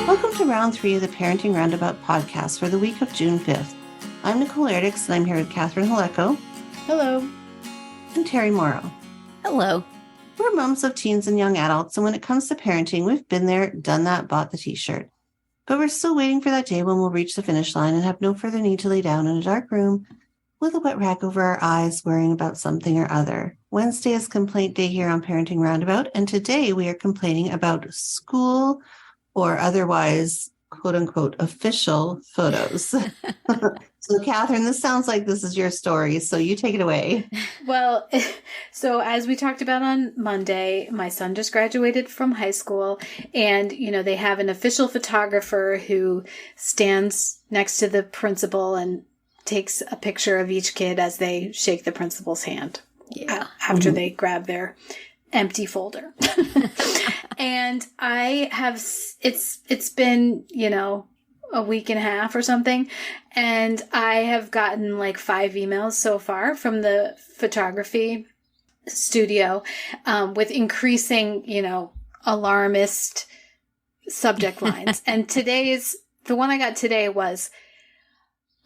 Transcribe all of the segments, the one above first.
Welcome to round 3 of the Parenting Roundabout podcast for the week of June 5th. I'm Nicole Erdix, and I'm here with Catherine Haleko. Hello. And Terry Morrow. Hello. We're moms of teens and young adults, and when it comes to parenting, we've been there, done that, bought the t-shirt. But we're still waiting for that day when we'll reach the finish line and have no further need to lay down in a dark room with a wet rag over our eyes, worrying about something or other. Wednesday is complaint day here on Parenting Roundabout, and today we are complaining about school or otherwise, quote unquote, official photos. So, Catherine, this sounds like this is your story, so you take it away. Well, so as we talked about on Monday, my son just graduated from high school, and, they have an official photographer who stands next to the principal and takes a picture of each kid as they shake the principal's hand. Yeah. After they grab their empty folder. And I have, it's been, a week and a half or something. And I have gotten like 5 emails so far from the photography studio, with increasing, alarmist subject lines. And the one I got today was,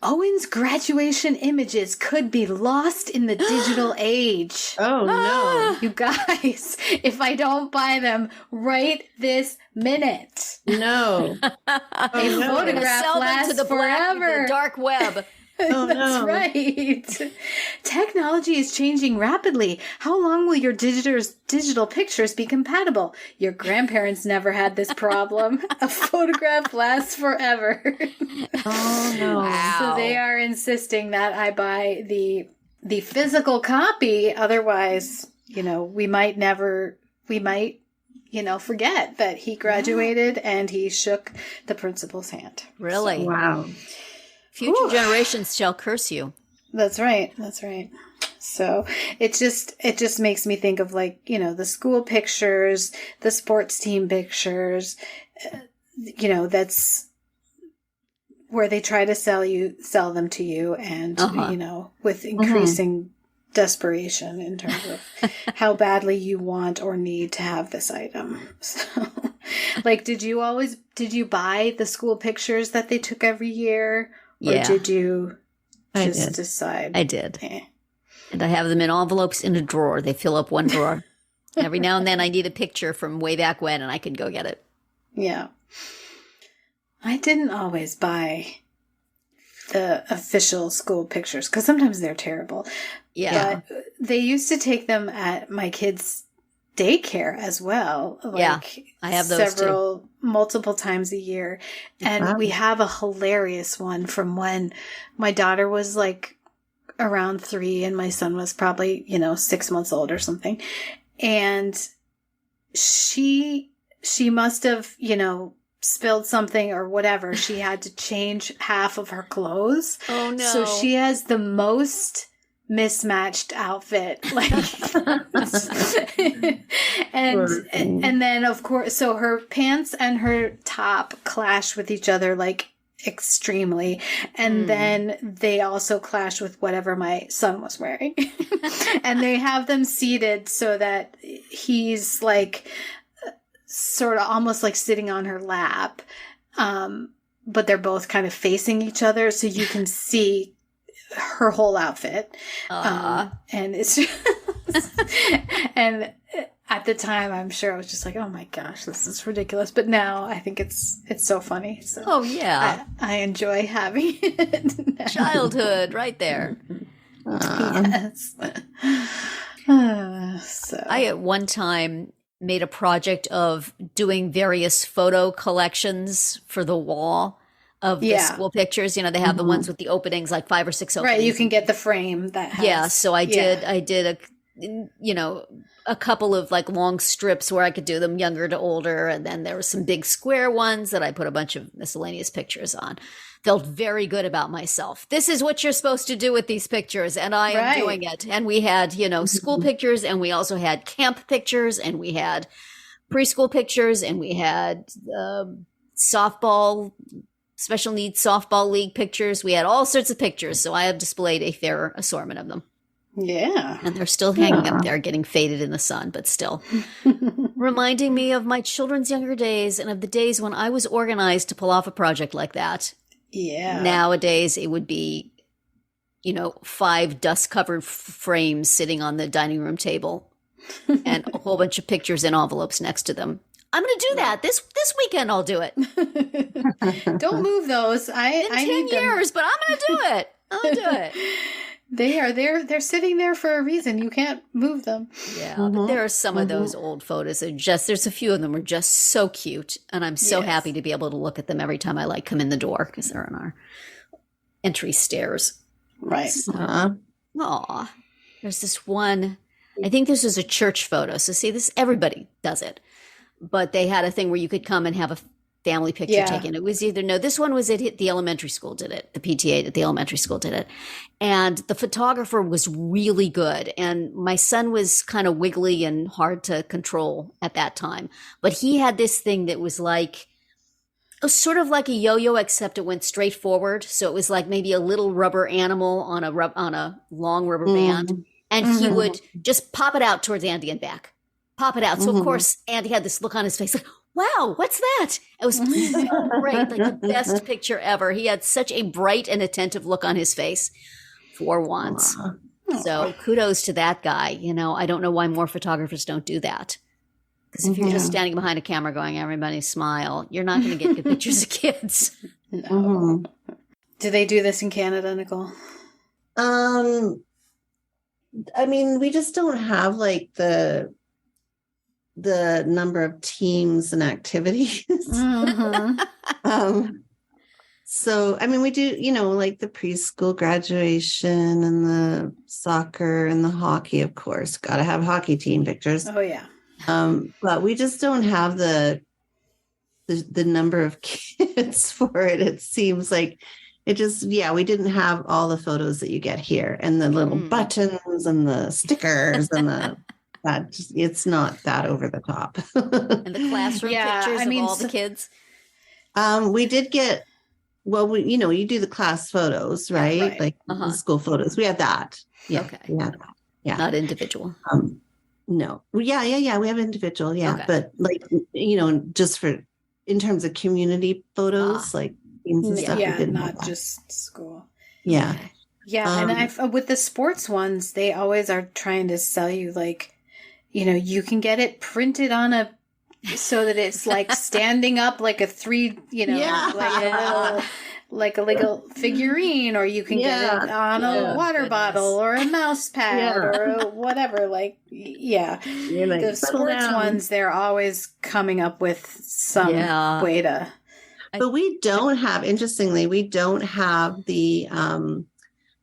Owen's graduation images could be lost in the digital age. Oh, no. You guys, if I don't buy them right this minute. No. A photograph lasts to the forever. The dark web. Oh, That's no. right. Technology is changing rapidly. How long will your digital pictures be compatible? Your grandparents never had this problem. A photograph lasts forever. Oh, no. Wow. So they are insisting that I buy the physical copy. Otherwise, we might forget that he graduated and he shook the principal's hand. Really? Wow. Future generations shall curse you. That's right. That's right. So it just makes me think of the school pictures, the sports team pictures, that's where they try to sell them to you and, with increasing desperation in terms of how badly you want or need to have this item. So did you buy the school pictures that they took every year? Or did you decide? I did. And I have them in envelopes in a drawer. They fill up one drawer. Every now and then I need a picture from way back when and I can go get it. Yeah. I didn't always buy the official school pictures because sometimes they're terrible. Yeah. But they used to take them at my kids' daycare as well. I have those multiple times a year. And we have a hilarious one from when my daughter was around 3 and my son was probably, 6 months old or something. And she must have, spilled something or whatever. She had to change half of her clothes. Oh no. So she has the most mismatched outfit and then of course, so her pants and her top clash with each other extremely, and then they also clash with whatever my son was wearing. And they have them seated so that he's sort of almost sitting on her lap, but they're both kind of facing each other so you can see her whole outfit. And it's just, and at the time I'm sure I was just oh my gosh, this is ridiculous, but now I think it's so funny. So I enjoy having it now. Childhood right there. Yes. So I at one time made a project of doing various photo collections for the wall of the school pictures. They have the ones with the openings, 5 or 6 openings. Right, you can get the frame that has. Yeah, so I did a couple of long strips where I could do them younger to older, and then there were some big square ones that I put a bunch of miscellaneous pictures on. Felt very good about myself. This is what you're supposed to do with these pictures, and I am doing it. And we had, school pictures, and we also had camp pictures, and we had preschool pictures, and we had special needs softball league pictures. We had all sorts of pictures, so I have displayed a fair assortment of them. Yeah. And they're still hanging up there, getting faded in the sun, but still. reminding me of my children's younger days and of the days when I was organized to pull off a project like that. Yeah. Nowadays, it would be, 5 dust-covered frames sitting on the dining room table and a whole bunch of pictures in envelopes next to them. I'm going to do that this weekend. I'll do it. Don't move those. I 10 need years, but I'm going to do it. I'll do it. They're sitting there for a reason. You can't move them. Yeah, but there are some of those old photos that there's a few of them are just so cute, and I'm so happy to be able to look at them every time I come in the door because they're on our entry stairs. Right. So, there's this one. I think this was a church photo. So see, everybody does it, but they had a thing where you could come and have a family picture taken. It was this one was at the elementary school did it. The PTA at the elementary school did it. And the photographer was really good. And my son was kind of wiggly and hard to control at that time. But he had this thing that was sort of like a yo-yo, except it went straight forward. So it was like maybe a little rubber animal on a long rubber band. And he would just pop it out towards Andy and back. Pop it out. So of course, Andy had this look on his face like, wow, what's that? It was so great, the best picture ever. He had such a bright and attentive look on his face for once. So kudos to that guy. I don't know why more photographers don't do that. Because if you're just standing behind a camera going, everybody smile, you're not going to get good pictures of kids. No. Do they do this in Canada, Nicole? I mean, we just don't have the number of teams and activities. So, I mean, we do, the preschool graduation and the soccer and the hockey, of course, got to have hockey team pictures. Oh, yeah. But we just don't have the number of kids for it. It seems like we didn't have all the photos that you get here and the little buttons and the stickers and it's not that over the top. And the classroom pictures of all the kids. We did get, you do the class photos, right? Like the school photos. We had that. Yeah. Okay. We had that. Yeah. Not individual. No. Yeah. We have individual. Yeah. Okay. But just in terms of community photos, teams and stuff. Yeah. Not just school. Yeah. Okay. Yeah. And with the sports ones, they always are trying to sell you you can get it printed on so that it's standing up like a like a little figurine, or you can get it on a water bottle or a mouse pad or whatever. The sports ones, they're always coming up with some way to. But we don't have, interestingly, the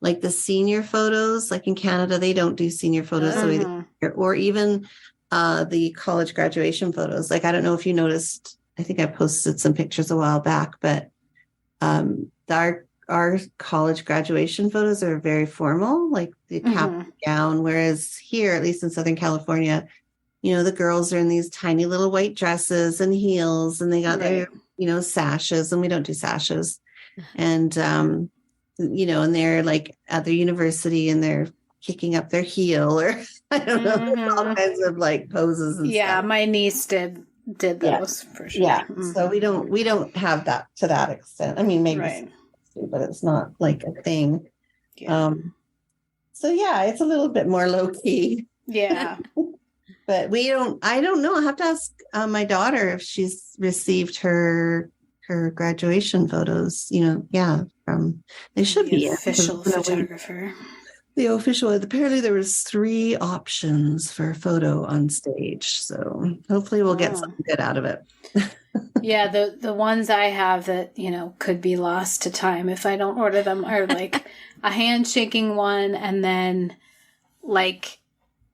the senior photos. Like in Canada, they don't do senior photos or even the college graduation photos. I don't know if you noticed, I think I posted some pictures a while back, but our college graduation photos are very formal, like the cap and gown, whereas here, at least in Southern California, the girls are in these tiny little white dresses and heels, and they got their, sashes, and we don't do sashes. And, and they're at their university and they're kicking up their heel, or I don't know, all kinds of poses and stuff. Yeah, my niece did those for sure. Yeah. So we don't have that to that extent. I mean, maybe, but it's not a thing. Yeah. So it's a little bit more low key. Yeah. But I don't know. I have to ask my daughter if she's received her graduation photos, they should be official photographer. The official, apparently there was 3 options for a photo on stage. So hopefully we'll get something good out of it. Yeah. The ones I have that, could be lost to time if I don't order them are a handshaking one, and then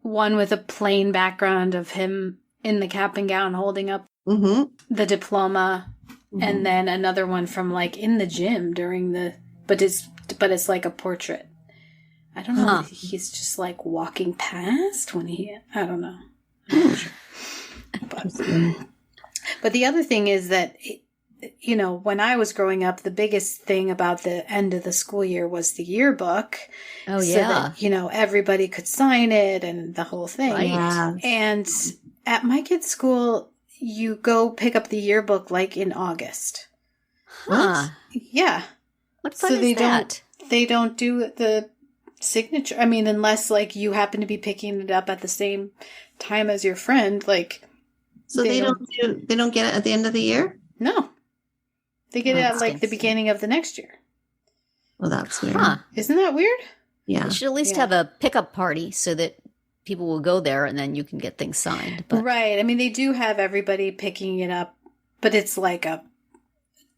one with a plain background of him in the cap and gown holding up the diploma. And then another one from in the gym during but it's like a portrait. I don't know. If he's just walking past when I don't know. I'm not sure. But the other thing is that, when I was growing up, the biggest thing about the end of the school year was the yearbook. Oh, yeah. So that, everybody could sign it and the whole thing. Right. And at my kid's school, you go pick up the yearbook like in August. Huh. Yeah. What fun is that? They don't do the signature. I mean, unless like you happen to be picking it up at the same time as your friend, like. So they don't get it at the end of the year? No. They get it at like the beginning of the next year. Well, that's weird. Huh. Isn't that weird? Yeah. You should at least have a pickup party so that people will go there and then you can get things signed. But. Right. I mean, they do have everybody picking it up, but it's like a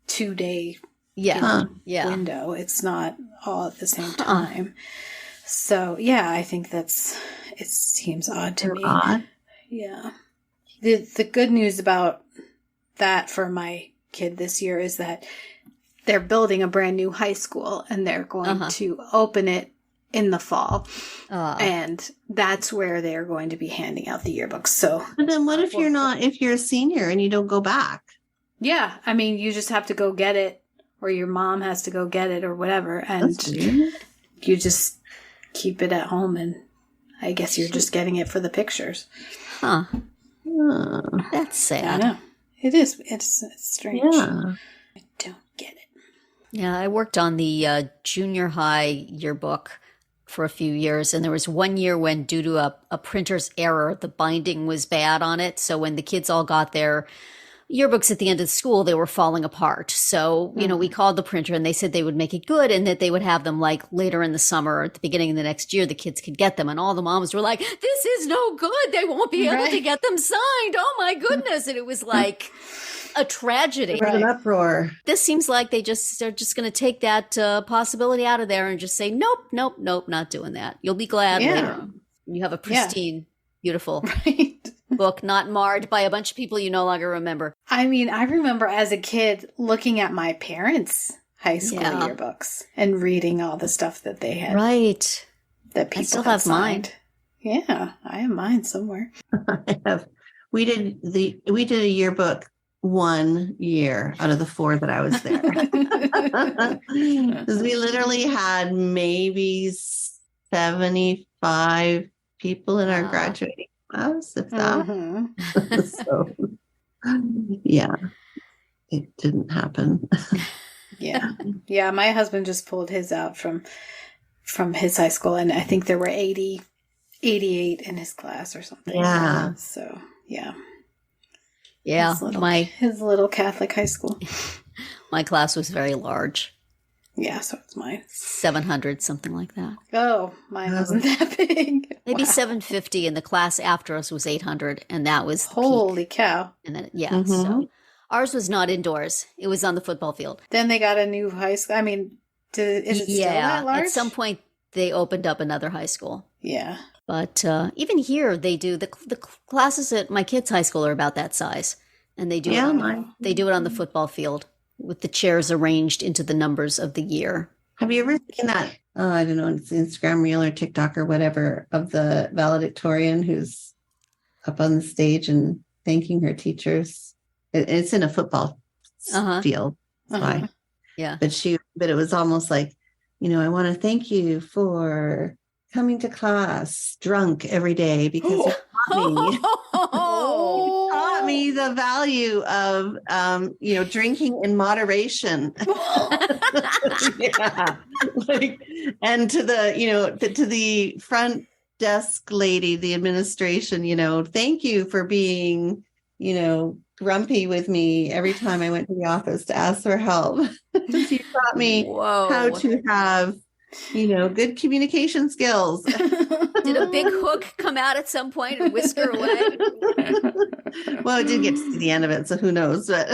2-day window. It's not all at the same time. So, yeah, I think it seems odd to me. Odd? Yeah. The good news about that for my kid this year is that they're building a brand new high school and they're going to open it in the fall. And that's where they're going to be handing out the yearbooks. So, but then what if you're a senior and you don't go back? Yeah. I mean, you just have to go get it, or your mom has to go get it or whatever. And you just keep it at home. And I guess you're just getting it for the pictures. Huh. That's sad. I know. It is. It's strange. Yeah. I don't get it. Yeah, I worked on the junior high yearbook for a few years, and there was one year when, due to a printer's error, the binding was bad on it. So when the kids all got their yearbooks at the end of school, they were falling apart. So, we called the printer and they said they would make it good and that they would have them like later in the summer or at the beginning of the next year, the kids could get them. And all the moms were like, this is no good. They won't be able to get them signed. Oh my goodness. And it was like a tragedy. It was an uproar. This seems like they're just going to take that possibility out of there and just say, nope, not doing that. You'll be glad later. You have a pristine, beautiful book, not marred by a bunch of people you no longer remember. I mean, I remember as a kid looking at my parents' high school yearbooks and reading all the stuff that they had. Right. That people I still have signed. mine. Yeah, I have mine somewhere. I have. We did a yearbook 1 year out of the 4 that I was there. Because we literally had maybe 75 people in our graduating class, if that. So, yeah, it didn't happen. Yeah. My husband just pulled his out from his high school, and I think there were 88 in his class or something. Yeah. So yeah. Yeah, his little Catholic high school. My class was very large. Yeah, so it's mine. 700, something like that. Oh, mine wasn't that big. Maybe 750, and the class after us was 800, and that was the holy peak. cow. And then so ours was not indoors; it was on the football field. Then they got a new high school. I mean, is it still that large? At some point they opened up another high school. Yeah. But even here, they do the classes at my kids' high school are about that size, and they do they do it on the football field with the chairs arranged into the numbers of the year. Have you ever seen that? I don't know, it's Instagram reel or TikTok or whatever of the valedictorian who's up on the stage and thanking her teachers. It's in a football field. Why? Yeah, but it was almost like, I want to thank you for coming to class drunk every day because you taught me the value of drinking in moderation. And to the front desk lady, the administration, thank you for being grumpy with me every time I went to the office to ask for help. You taught me how to have good communication skills. Did a big hook come out at some point and whisk her away? Well, I did get to see the end of it, so who knows? But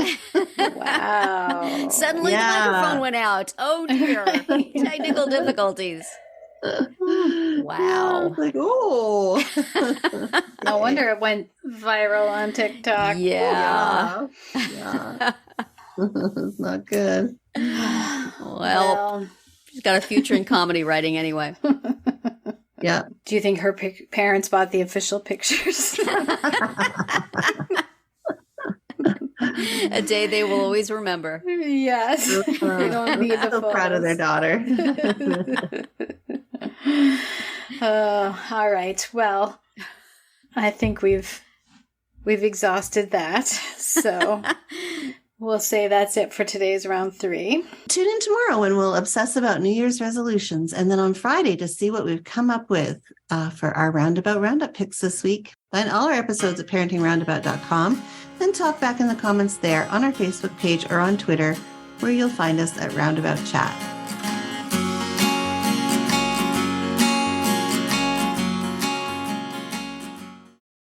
wow! Suddenly the microphone went out. Oh dear! Technical difficulties. Wow! Like, oh, no wonder it went viral on TikTok. Yeah. It's not good. Well. She's got a future in comedy writing anyway. Yeah. Do you think her parents bought the official pictures? A day they will always remember. Yes. I'm so proud of their daughter. All right. Well, I think we've we've exhausted that. So we'll say that's it for today's round 3. Tune in tomorrow when we'll obsess about New Year's resolutions, and then on Friday to see what we've come up with for our Roundabout Roundup picks this week. Find all our episodes at parentingroundabout.com, then talk back in the comments there on our Facebook page or on Twitter, where you'll find us at Roundabout Chat.